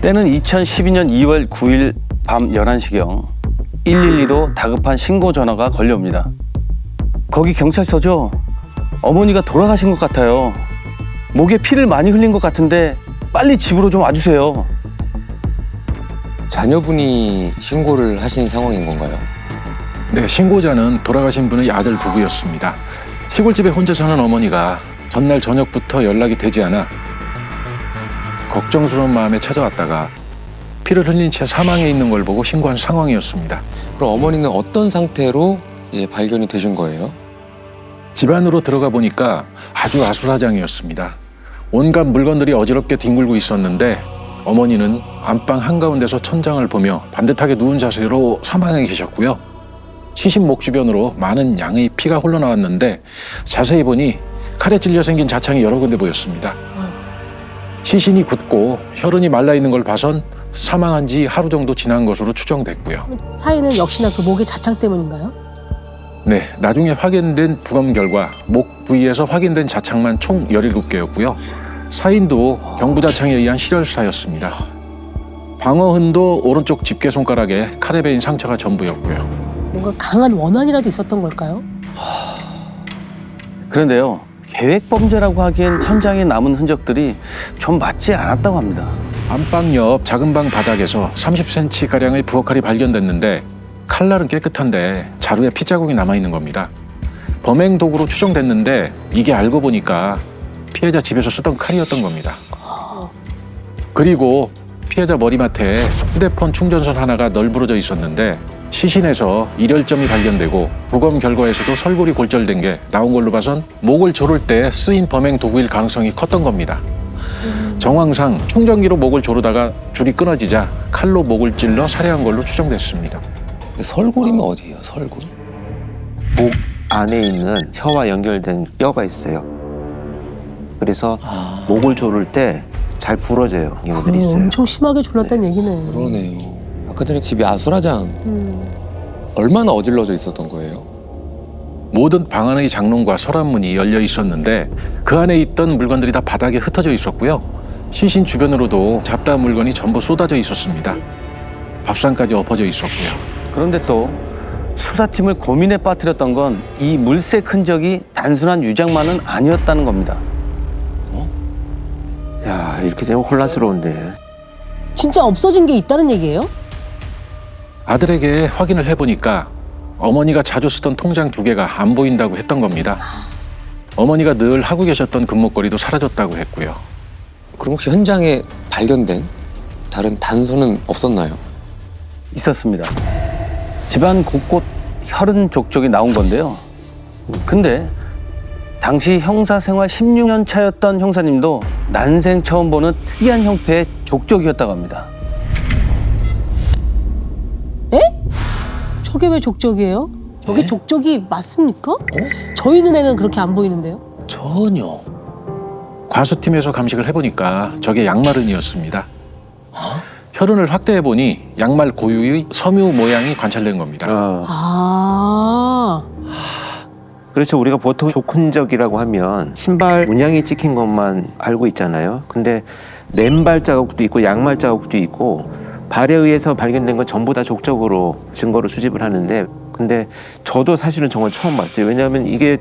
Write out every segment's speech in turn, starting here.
때는 2012년 2월 9일 밤 11시경 112로 다급한 신고 전화가 걸려옵니다. 거기 경찰서죠? 어머니가 돌아가신 것 같아요. 목에 피를 많이 흘린 것 같은데 빨리 집으로 좀 와주세요. 자녀분이 신고를 하신 상황인 건가요? 네, 신고자는 돌아가신 분의 아들 부부였습니다. 시골집에 혼자 사는 어머니가 전날 저녁부터 연락이 되지 않아 걱정스러운 마음에 찾아왔다가 피를 흘린 채 사망해 있는 걸 보고 신고한 상황이었습니다. 그럼 어머니는 어떤 상태로 발견이 되신 거예요? 집 안으로 들어가 보니까 아주 아수라장이었습니다. 온갖 물건들이 어지럽게 뒹굴고 있었는데 어머니는 안방 한가운데서 천장을 보며 반듯하게 누운 자세로 사망해 계셨고요. 시신 목 주변으로 많은 양의 피가 흘러나왔는데 자세히 보니 칼에 찔려 생긴 자창이 여러 군데 보였습니다. 시신이 굳고 혈흔이 말라있는 걸 봐선 사망한 지 하루 정도 지난 것으로 추정됐고요. 사인은 역시나 그 목의 자창 때문인가요? 네, 나중에 확인된 부검 결과 목 부위에서 확인된 자창만 총 17개였고요. 사인도 경부자창에 의한 실혈사였습니다. 방어흔도 오른쪽 집게 손가락에 칼에 베인 상처가 전부였고요. 뭔가 강한 원한이라도 있었던 걸까요? 그런데요, 계획 범죄라고 하기엔 현장에 남은 흔적들이 좀 맞지 않았다고 합니다. 안방 옆 작은 방 바닥에서 30cm가량의 부엌칼이 발견됐는데 칼날은 깨끗한데 자루에 피자국이 남아있는 겁니다. 범행 도구로 추정됐는데 이게 알고 보니까 피해자 집에서 쓰던 칼이었던 겁니다. 그리고 피해자 머리맡에 휴대폰 충전선 하나가 널브러져 있었는데 시신에서 일혈점이 발견되고 부검 결과에서도 설골이 골절된 게 나온 걸로 봐선 목을 조를 때 쓰인 범행 도구일 가능성이 컸던 겁니다. 정황상 충전기로 목을 조르다가 줄이 끊어지자 칼로 목을 찔러 살해한 걸로 추정됐습니다. 설골이면 어디예요, 설골? 목 안에 있는 혀와 연결된 뼈가 있어요. 그래서 목을 조를 때 잘 부러져요. 이것들이 있어요. 엄청 심하게 졸랐다는 얘기네. 그러네요. 아까 전에 집이 아수라장. 얼마나 어질러져 있었던 거예요? 모든 방 안의 장롱과 서랍문이 열려 있었는데 그 안에 있던 물건들이 다 바닥에 흩어져 있었고요. 시신 주변으로도 잡다한 물건이 전부 쏟아져 있었습니다. 밥상까지 엎어져 있었고요. 그런데 또 수사팀을 고민에 빠뜨렸던 건 이 물색 흔적이 단순한 유장만은 아니었다는 겁니다. 야, 이렇게 되면 혼란스러운데. 진짜 없어진 게 있다는 얘기예요? 아들에게 확인을 해보니까 어머니가 자주 쓰던 통장 2개가 안 보인다고 했던 겁니다. 어머니가 늘 하고 계셨던 금목걸이도 사라졌다고 했고요. 그럼 혹시 현장에 발견된 다른 단서는 없었나요? 있었습니다. 집안 곳곳 혈흔 족적이 나온 건데요. 근데 당시 형사 생활 16년 차였던 형사님도 난생 처음 보는 특이한 형태의 족적이었다고 합니다. 에? 저게 왜 족적이에요? 저게 족적이 맞습니까? 저희 눈에는 그렇게 안 보이는데요. 전혀. 과수팀에서 감식을 해보니까 저게 양말은이었습니다. 혈흔을 확대해보니 양말 고유의 섬유 모양이 관찰된 겁니다. 아, 그렇죠. 우리가 보통 족흔적이라고 하면 신발 문양이 찍힌 것만 알고 있잖아요. 근데 맨발 자국도 있고 양말 자국도 있고 발에 의해서 발견된 건 전부 다 족적으로 증거로 수집을 하는데, 근데 저도 사실은 정말 처음 봤어요. 왜냐하면 이게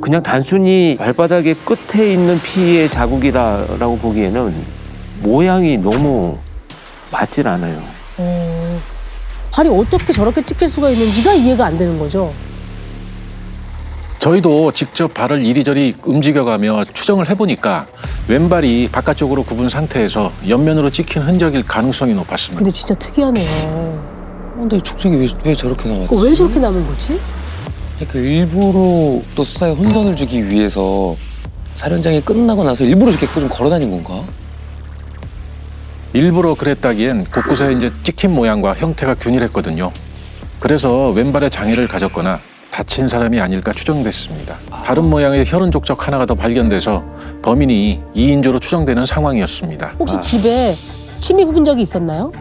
그냥 단순히 발바닥의 끝에 있는 피의 자국이라고 보기에는 모양이 너무 맞질 않아요. 발이 어떻게 저렇게 찍힐 수가 있는지가 이해가 안 되는 거죠. 저희도 직접 발을 이리저리 움직여가며 추정을 해보니까 왼발이 바깥쪽으로 굽은 상태에서 옆면으로 찍힌 흔적일 가능성이 높았습니다. 근데 진짜 특이하네요. 근데 족적이 왜 저렇게 나왔지? 왜 저렇게 남은 거지? 그러니까 일부러 또 수사에 혼선을 주기 위해서 살현장이 끝나고 나서 일부러 이렇게 좀 걸어다닌 건가? 일부러 그랬다기엔 곳곳에 이제 찍힌 모양과 형태가 균일했거든요. 그래서 왼발에 장애를 가졌거나 다친 사람이 아닐까 추정됐습니다. 다른 모양의 혈흔 족적 하나가 더 발견돼서 범인이 2인조로 추정되는 상황이었습니다. 혹시 집에 침입 흔적이 있었나요?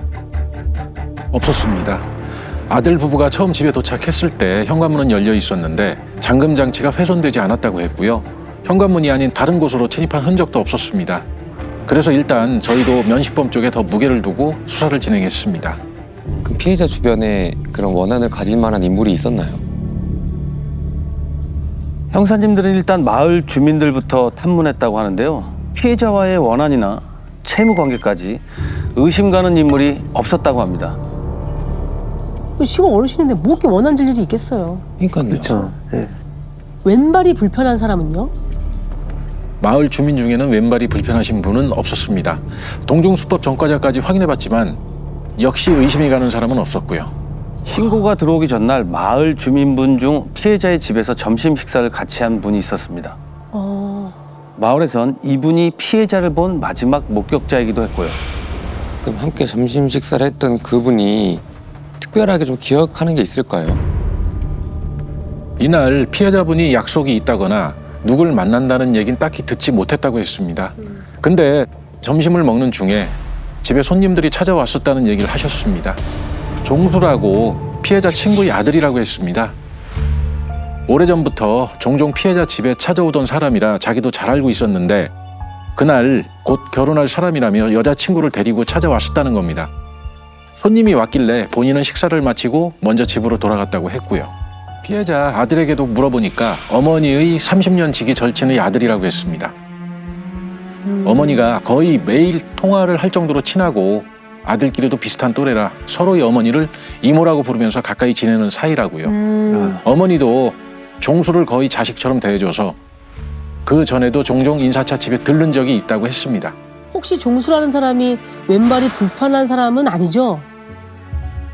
없었습니다. 아들 부부가 처음 집에 도착했을 때 현관문은 열려 있었는데 잠금 장치가 훼손되지 않았다고 했고요. 현관문이 아닌 다른 곳으로 침입한 흔적도 없었습니다. 그래서 일단 저희도 면식범 쪽에 더 무게를 두고 수사를 진행했습니다. 그럼 피해자 주변에 그런 원한을 가질 만한 인물이 있었나요? 형사님들은 일단 마을 주민들부터 탐문했다고 하는데요. 피해자와의 원한이나 채무 관계까지 의심 가는 인물이 없었다고 합니다. 시골 어르신인데 뭐 이렇게 원한 질 일이 있겠어요. 그러니까요. 그렇죠. 네. 왼발이 불편한 사람은요? 마을 주민 중에는 왼발이 불편하신 분은 없었습니다. 동종수법 전과자까지 확인해봤지만 역시 의심이 가는 사람은 없었고요. 신고가 들어오기 전날 마을 주민분 중 피해자의 집에서 점심 식사를 같이 한 분이 있었습니다. 마을에선 이분이 피해자를 본 마지막 목격자이기도 했고요. 그럼 함께 점심 식사를 했던 그분이 특별하게 좀 기억하는 게 있을까요? 이날 피해자분이 약속이 있다거나 누굴 만난다는 얘기는 딱히 듣지 못했다고 했습니다. 근데 점심을 먹는 중에 집에 손님들이 찾아왔었다는 얘기를 하셨습니다. 종수라고 피해자 친구의 아들이라고 했습니다. 오래전부터 종종 피해자 집에 찾아오던 사람이라 자기도 잘 알고 있었는데 그날 곧 결혼할 사람이라며 여자친구를 데리고 찾아왔었다는 겁니다. 손님이 왔길래 본인은 식사를 마치고 먼저 집으로 돌아갔다고 했고요. 피해자 아들에게도 물어보니까 어머니의 30년 지기 절친의 아들이라고 했습니다. 어머니가 거의 매일 통화를 할 정도로 친하고 아들끼리도 비슷한 또래라 서로의 어머니를 이모라고 부르면서 가까이 지내는 사이라고요. 어머니도 종수를 거의 자식처럼 대해줘서 그 전에도 종종 인사차 집에 들른 적이 있다고 했습니다. 혹시 종수라는 사람이 왼발이 불편한 사람은 아니죠?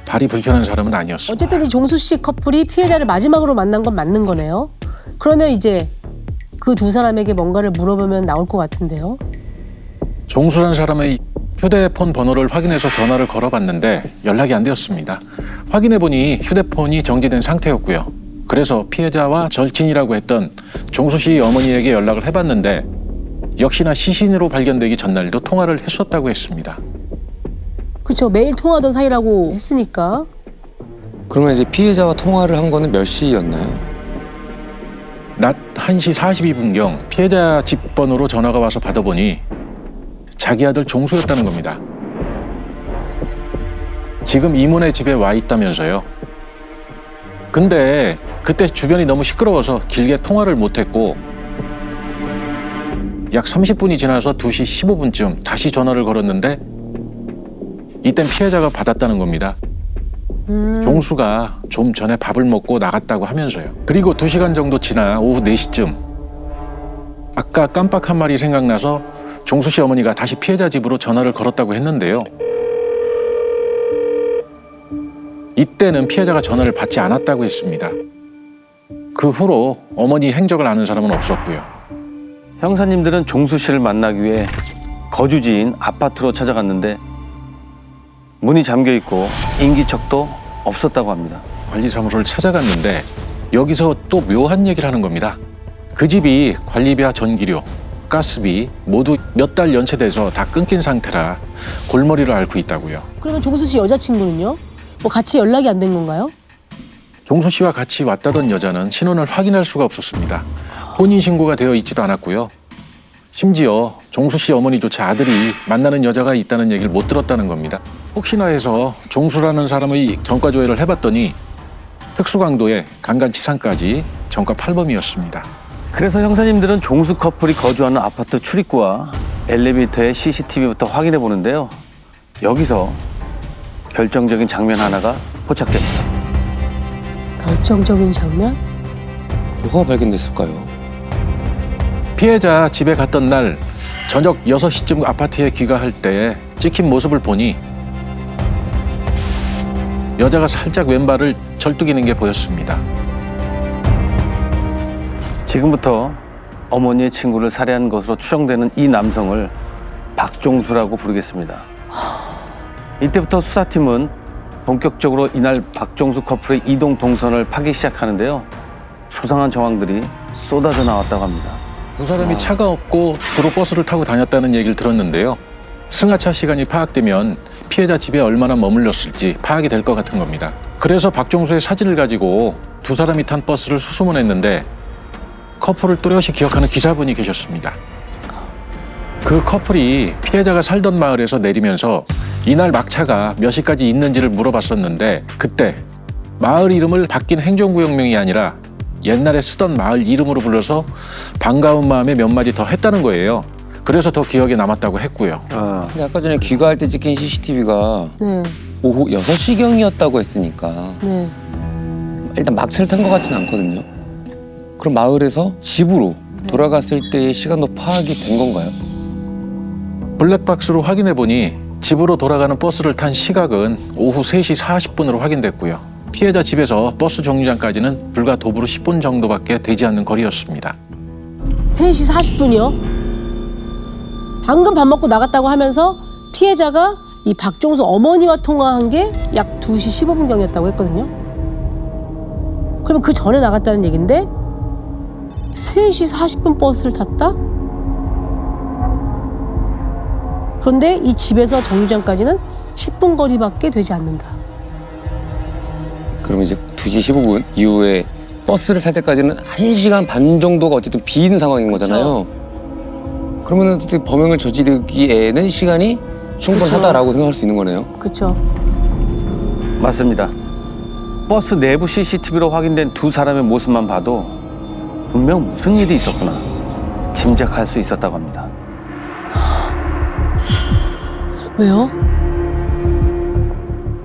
발이 불편한 사람은 아니었습니다. 어쨌든 이 종수 씨 커플이 피해자를 마지막으로 만난 건 맞는 거네요. 그러면 이제 그 두 사람에게 뭔가를 물어보면 나올 것 같은데요. 종수라는 사람의 휴대폰 번호를 확인해서 전화를 걸어봤는데 연락이 안 되었습니다. 확인해보니 휴대폰이 정지된 상태였고요. 그래서 피해자와 절친이라고 했던 종수 씨 어머니에게 연락을 해봤는데 역시나 시신으로 발견되기 전날도 통화를 했었다고 했습니다. 그렇죠. 매일 통화하던 사이라고 했으니까. 그러면 이제 피해자와 통화를 한 거는 몇 시였나요? 낮 1시 42분경 피해자 집 번호로 전화가 와서 받아보니 자기 아들 종수였다는 겁니다. 지금 이모네 집에 와 있다면서요. 근데 그때 주변이 너무 시끄러워서 길게 통화를 못했고 약 30분이 지나서 2시 15분쯤 다시 전화를 걸었는데 이땐 피해자가 받았다는 겁니다. 종수가 좀 전에 밥을 먹고 나갔다고 하면서요. 그리고 2시간 정도 지나 오후 4시쯤 아까 깜빡한 말이 생각나서 종수 씨 어머니가 다시 피해자 집으로 전화를 걸었다고 했는데요. 이때는 피해자가 전화를 받지 않았다고 했습니다. 그 후로 어머니 행적을 아는 사람은 없었고요. 형사님들은 종수 씨를 만나기 위해 거주지인 아파트로 찾아갔는데 문이 잠겨 있고 인기척도 없었다고 합니다. 관리사무소를 찾아갔는데 여기서 또 묘한 얘기를 하는 겁니다. 그 집이 관리비와 전기료, 가스비 모두 몇 달 연체돼서 다 끊긴 상태라 골머리를 앓고 있다고요. 그러면 종수 씨 여자친구는요? 뭐 같이 연락이 안 된 건가요? 종수 씨와 같이 왔다던 여자는 신원을 확인할 수가 없었습니다. 혼인 신고가 되어 있지도 않았고요. 심지어 종수 씨 어머니조차 아들이 만나는 여자가 있다는 얘기를 못 들었다는 겁니다. 혹시나 해서 종수라는 사람의 전과 조회를 해봤더니 특수강도에 강간치상까지 전과 8범이었습니다. 그래서 형사님들은 종수 커플이 거주하는 아파트 출입구와 엘리베이터의 CCTV부터 확인해 보는데요. 여기서 결정적인 장면 하나가 포착됩니다. 결정적인 장면? 뭐가 발견됐을까요? 피해자 집에 갔던 날 저녁 6시쯤 아파트에 귀가할 때 찍힌 모습을 보니 여자가 살짝 왼발을 절뚝이는 게 보였습니다. 지금부터 어머니의 친구를 살해한 것으로 추정되는 이 남성을 박종수라고 부르겠습니다. 이때부터 수사팀은 본격적으로 이날 박종수 커플의 이동 동선을 파기 시작하는데요. 수상한 정황들이 쏟아져 나왔다고 합니다. 두 사람이 차가 없고 주로 버스를 타고 다녔다는 얘기를 들었는데요. 승하차 시간이 파악되면 피해자 집에 얼마나 머물렀을지 파악이 될 것 같은 겁니다. 그래서 박종수의 사진을 가지고 두 사람이 탄 버스를 수소문했는데 커플을 또렷이 기억하는 기사분이 계셨습니다. 그 커플이 피해자가 살던 마을에서 내리면서 이날 막차가 몇 시까지 있는지를 물어봤었는데 그때 마을 이름을 바뀐 행정구역명이 아니라 옛날에 쓰던 마을 이름으로 불러서 반가운 마음에 몇 마디 더 했다는 거예요. 그래서 더 기억에 남았다고 했고요. 근데 아까 전에 귀가할 때 찍힌 CCTV가 네. 오후 6시경이었다고 했으니까 네. 일단 막차를 탄 것 같지는 않거든요. 그럼 마을에서 집으로 돌아갔을 때의 시간도 파악이 된 건가요? 블랙박스로 확인해 보니 집으로 돌아가는 버스를 탄 시각은 오후 3시 40분으로 확인됐고요. 피해자 집에서 버스 정류장까지는 불과 도보로 10분 정도밖에 되지 않는 거리였습니다. 3시 40분이요? 방금 밥 먹고 나갔다고 하면서 피해자가 이 박종수 어머니와 통화한 게 약 2시 15분경이었다고 했거든요. 그러면 그 전에 나갔다는 얘긴데 3시 40분 버스를 탔다? 그런데 이 집에서 정류장까지는 10분 거리밖에 되지 않는다. 그러면 이제 2시 15분 이후에 버스를 탈 때까지는 1시간 반 정도가 어쨌든 빈 상황인 거잖아요. 그러면 어쨌든 범행을 저지르기에는 시간이 충분하다라고 생각할 수 있는 거네요. 그렇죠. 맞습니다. 버스 내부 CCTV로 확인된 두 사람의 모습만 봐도 분명 무슨 일이 있었구나 짐작할 수 있었다고 합니다. 왜요?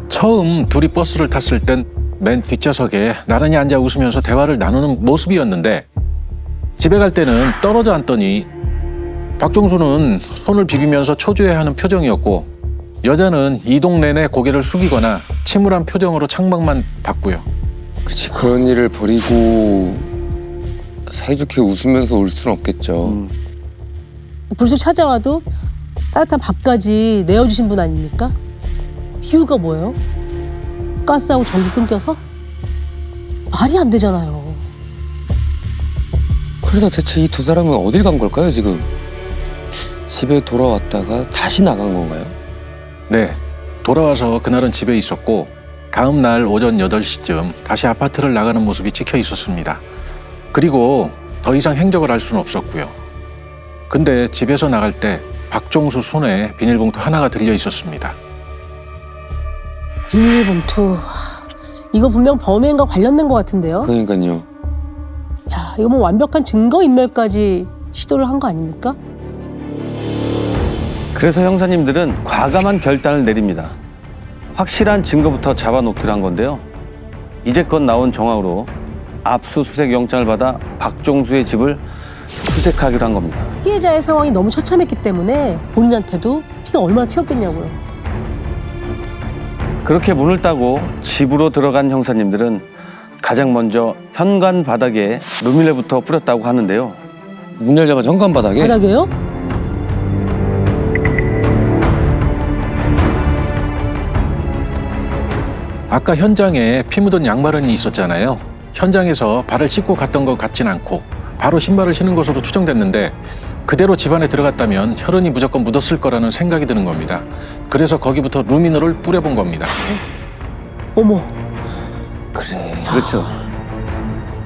처음 둘이 버스를 탔을 땐 맨 뒷좌석에 나란히 앉아 웃으면서 대화를 나누는 모습이었는데 집에 갈 때는 떨어져 앉더니 박종수는 손을 비비면서 초조해하는 표정이었고 여자는 이동 내내 고개를 숙이거나 침울한 표정으로 창밖만 봤고요. 그렇지, 그런 일을 버리고 사이좋게 웃으면서 올 수는 없겠죠. 불쑥 찾아와도 따뜻한 밥까지 내어주신 분 아닙니까? 이유가 뭐예요? 가스하고 전기 끊겨서? 말이 안 되잖아요. 그래서 대체 이 두 사람은 어딜 간 걸까요, 지금? 집에 돌아왔다가 다시 나간 건가요? 네, 돌아와서 그날은 집에 있었고 다음 날 오전 8시쯤 다시 아파트를 나가는 모습이 찍혀 있었습니다. 그리고 더 이상 행적을 알 수는 없었고요. 근데 집에서 나갈 때 박종수 손에 비닐봉투 하나가 들려 있었습니다. 비닐봉투. 이거 분명 범행과 관련된 것 같은데요? 그러니까요. 야, 이거 뭐 완벽한 증거인멸까지 시도를 한 거 아닙니까? 그래서 형사님들은 과감한 결단을 내립니다. 확실한 증거부터 잡아놓기로 한 건데요. 이제껏 나온 정황으로 압수수색 영장을 받아 박종수의 집을 수색하기로 한 겁니다. 피해자의 상황이 너무 처참했기 때문에 본인한테도 피가 얼마나 튀었겠냐고요. 그렇게 문을 따고 집으로 들어간 형사님들은 가장 먼저 현관 바닥에 루미네부터 뿌렸다고 하는데요. 문 열자마자 현관 바닥에 바닥에요? 아까 현장에 피 묻은 양말은 있었잖아요. 현장에서 발을 씻고 갔던 것 같진 않고 바로 신발을 신은 것으로 추정됐는데 그대로 집 안에 들어갔다면 혈흔이 무조건 묻었을 거라는 생각이 드는 겁니다. 그래서 거기부터 루미노를 뿌려본 겁니다. 어머. 그렇죠.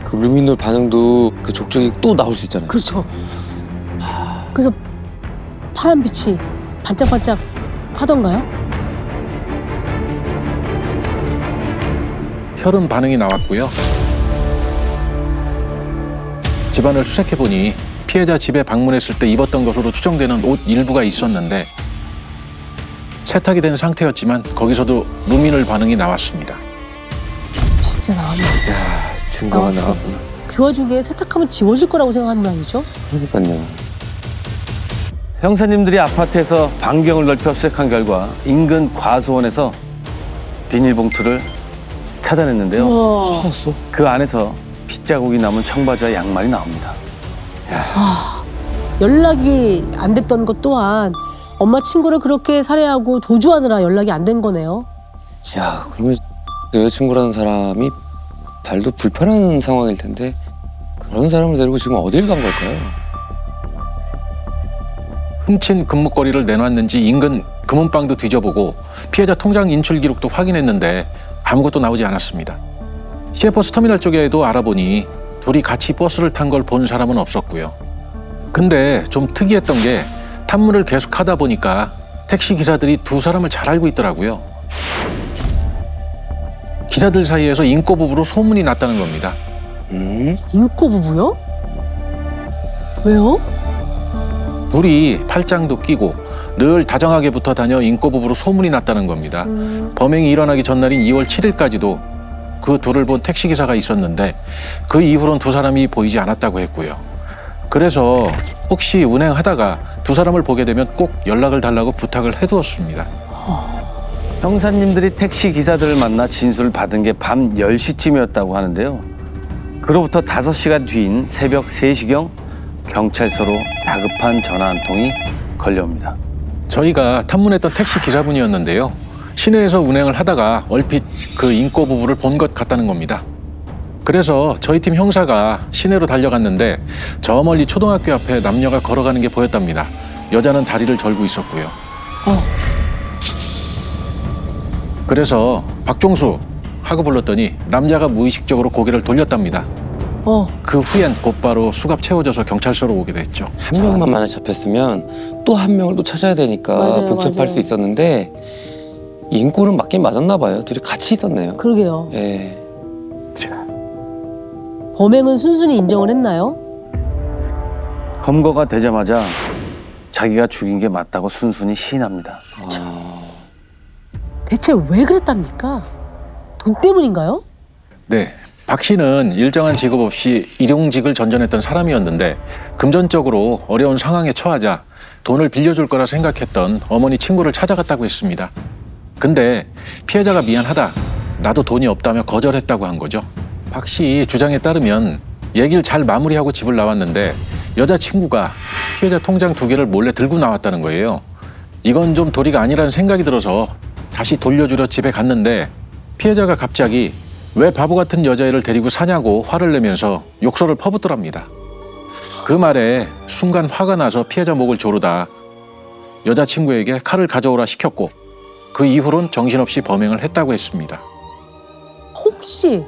그 루미놀 반응도 그 족적이 또 나올 수 있잖아요. 그렇죠. 그래서 파란 빛이 반짝반짝 하던가요? 혈흔 반응이 나왔고요. 집안을 수색해보니 피해자 집에 방문했을 때 입었던 것으로 추정되는 옷 일부가 있었는데 세탁이 된 상태였지만 거기서도 루미놀 반응이 나왔습니다. 진짜 나왔네. 증거가 나왔어. 나왔구나. 그 와중에 세탁하면 지워질 거라고 생각하는 거 아니죠? 그러니까요. 형사님들이 아파트에서 반경을 넓혀 수색한 결과 인근 과수원에서 비닐봉투를 찾아냈는데요. 우와. 찾았어. 그 안에서 핏자국이 남은 청바지와 양말이 나옵니다. 연락이 안 됐던 것 또한 엄마 친구를 그렇게 살해하고 도주하느라 연락이 안 된 거네요. 야, 그러면 여자친구라는 사람이 발도 불편한 상황일 텐데 그런 사람을 데리고 지금 어딜 간 걸까요? 훔친 금목걸이를 내놨는지 인근 금은방도 뒤져보고 피해자 통장 인출 기록도 확인했는데 아무것도 나오지 않았습니다. 시외버스 터미널 쪽에도 알아보니 둘이 같이 버스를 탄 걸 본 사람은 없었고요. 근데 좀 특이했던 게 탐문을 계속하다 보니까 택시 기사들이 두 사람을 잘 알고 있더라고요. 기사들 사이에서 인꼬 부부로 소문이 났다는 겁니다. 인꼬 부부요? 왜요? 둘이 팔짱도 끼고 늘 다정하게 붙어 다녀 인꼬 부부로 소문이 났다는 겁니다. 범행이 일어나기 전날인 2월 7일까지도 그 둘을 본 택시기사가 있었는데 그 이후론 두 사람이 보이지 않았다고 했고요. 그래서 혹시 운행하다가 두 사람을 보게 되면 꼭 연락을 달라고 부탁을 해두었습니다. 형사님들이 택시 기사들을 만나 진술을 받은 게 밤 10시쯤이었다고 하는데요. 그로부터 5시간 뒤인 새벽 3시경 경찰서로 다급한 전화 한 통이 걸려옵니다. 저희가 탐문했던 택시 기사분이었는데요. 시내에서 운행을 하다가 얼핏 그 인꼬 부부를 본 것 같다는 겁니다. 그래서 저희 팀 형사가 시내로 달려갔는데 저 멀리 초등학교 앞에 남녀가 걸어가는 게 보였답니다. 여자는 다리를 절고 있었고요. 그래서 박종수 하고 불렀더니 남자가 무의식적으로 고개를 돌렸답니다. 그 후엔 곧바로 수갑 채워져서 경찰서로 오게 됐죠. 한 명만 만약 잡혔으면 또 한 명을 또 찾아야 되니까 맞아요, 복잡할 맞아요. 수 있었는데 인꼬는 맞긴 맞았나 봐요. 둘이 같이 있었네요. 그러게요. 예. 범행은 순순히 인정을 했나요? 검거가 되자마자 자기가 죽인 게 맞다고 순순히 시인합니다. 대체 왜 그랬답니까? 돈 때문인가요? 네. 박 씨는 일정한 직업 없이 일용직을 전전했던 사람이었는데 금전적으로 어려운 상황에 처하자 돈을 빌려줄 거라 생각했던 어머니 친구를 찾아갔다고 했습니다. 근데 피해자가 미안하다, 나도 돈이 없다며 거절했다고 한 거죠. 박 씨 주장에 따르면 얘기를 잘 마무리하고 집을 나왔는데 여자친구가 피해자 통장 2개를 몰래 들고 나왔다는 거예요. 이건 좀 도리가 아니라는 생각이 들어서 다시 돌려주려 집에 갔는데 피해자가 갑자기 왜 바보 같은 여자애를 데리고 사냐고 화를 내면서 욕설을 퍼붓더랍니다. 그 말에 순간 화가 나서 피해자 목을 조르다 여자친구에게 칼을 가져오라 시켰고 그 이후론 정신없이 범행을 했다고 했습니다. 혹시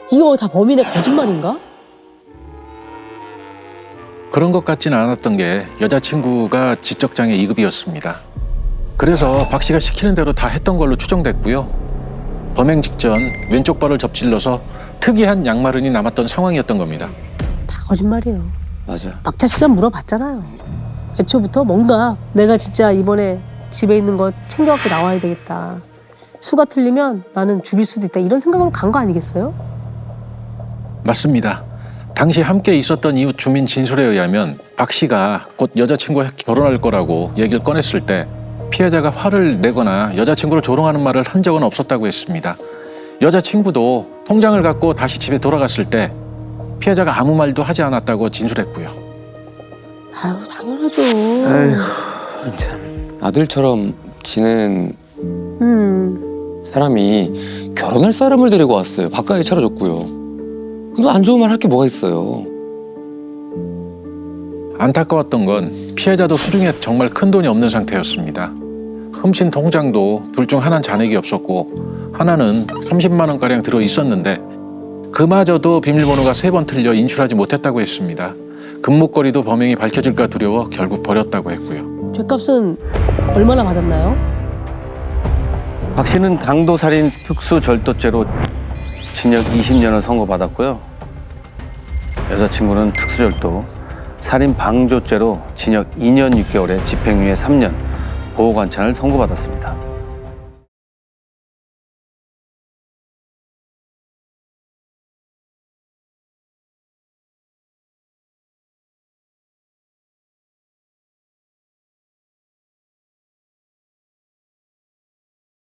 이거 다 범인의 거짓말인가? 그런 것 같지는 않았던 게 여자친구가 지적장애 2급이었습니다. 그래서 박 씨가 시키는 대로 다 했던 걸로 추정됐고요. 범행 직전 왼쪽 발을 접질러서 특이한 양마른이 남았던 상황이었던 겁니다. 다 거짓말이에요. 맞아. 막차 시간 물어봤잖아요. 애초부터 뭔가 내가 진짜 이번에 집에 있는 거 챙겨갖고 나와야 되겠다. 수가 틀리면 나는 죽일 수도 있다. 이런 생각으로 간 거 아니겠어요? 맞습니다. 당시 함께 있었던 이웃 주민 진술에 의하면 박 씨가 곧 여자친구와 결혼할 거라고 얘기를 꺼냈을 때 피해자가 화를 내거나 여자친구를 조롱하는 말을 한 적은 없었다고 했습니다. 여자친구도 통장을 갖고 다시 집에 돌아갔을 때 피해자가 아무 말도 하지 않았다고 진술했고요. 아유 당연하죠. 아들처럼 지낸 사람이 결혼할 사람을 데리고 왔어요. 밥까지 차려줬고요. 근데 안 좋은 말 할 게 뭐가 있어요. 안타까웠던 건 피해자도 수중에 정말 큰 돈이 없는 상태였습니다. 훔친 통장도 둘 중 하나는 잔액이 없었고 하나는 30만 원가량 들어 있었는데 그마저도 비밀번호가 3번 틀려 인출하지 못했다고 했습니다. 금목걸이도 범행이 밝혀질까 두려워 결국 버렸다고 했고요. 죗값은 얼마나 받았나요? 박 씨는 강도살인 특수절도죄로 징역 20년을 선고받았고요. 여자친구는 특수절도, 살인방조죄로 징역 2년 6개월에 집행유예 3년, 보호관찰을 선고받았습니다.